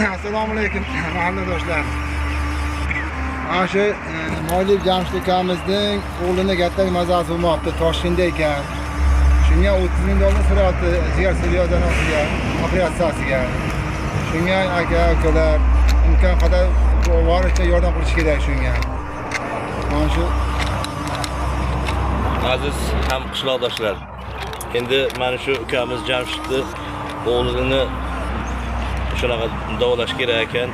Assalomu alaykum mahalladoshlar. Mana shu Mo'ylib Jamshid akamizning o'g'lini katta mazasi bo'lmoqda, Toshkentda ekan. Shunga 30 ming dollar so'rayapti jigar selyozanosiga, operatsiyasiga. Shunga aka-ukalar imkon qadar boricha yordam qilish kerak shunga. Mana shu aziz ham qishloqdoshlar. Endi mana shu ukamiz Jamshidni o'g'lini shunaqa davolash kerak ekan.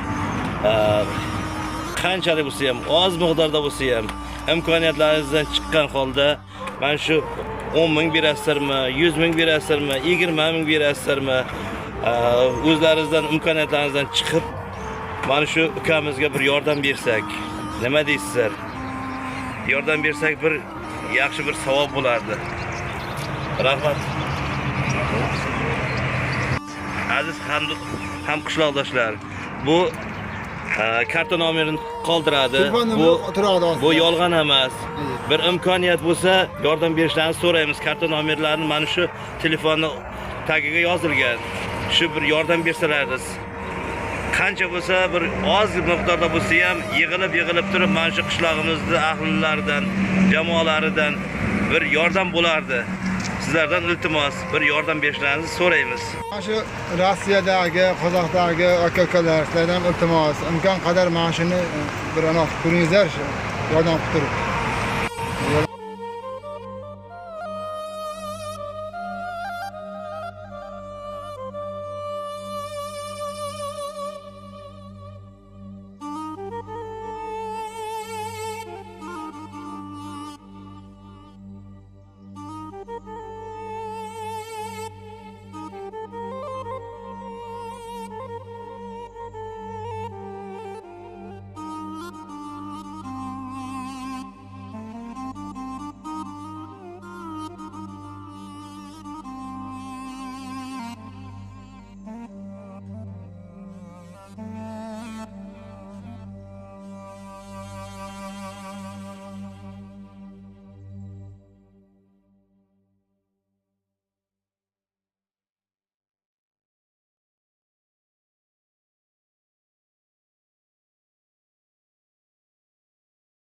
Qanchalik bo'lsa ham, oz miqdorda bo'lsa ham, imkoniyatlaringizdan chiqqan holda mana shu 10 ming berasizlarmi, 100 ming berasizlarmi, 20 ming berasizlarmi, o'zlaringizdan imkoniyatlaringizdan chiqib mana shu ukamizga bir yordam bersak, nima deysizlar? Yordam bersak bir yaxshi bir savob bo'lardi. Rahmat. Aziz ham qishloqdoshlar, bu karta nomerini qoldiradi. Bu yolg'on emas. Bir imkoniyat bo'lsa, yordam berishlarini so'raymiz. Karta nomerlarini mana shu telefonni tagiga yozilgan. Shu bir yordam bersalaringiz. Qancha bo'lsa, bir oz miqdorda bo'lsa ham yig'ilib turib mana shu qishlog'imizning ahlilaridan, jamoalaridan bir yordam bo'lardi. Sizlardan iltimos, bir yordam berishlaringizni so'raymiz. Mana shu Rossiyadagi, Qozoqdagi aka-ukalar sizlardan iltimos, imkon qadar mana shuni bir aniq ko'ringizlar, yordam qilib turib.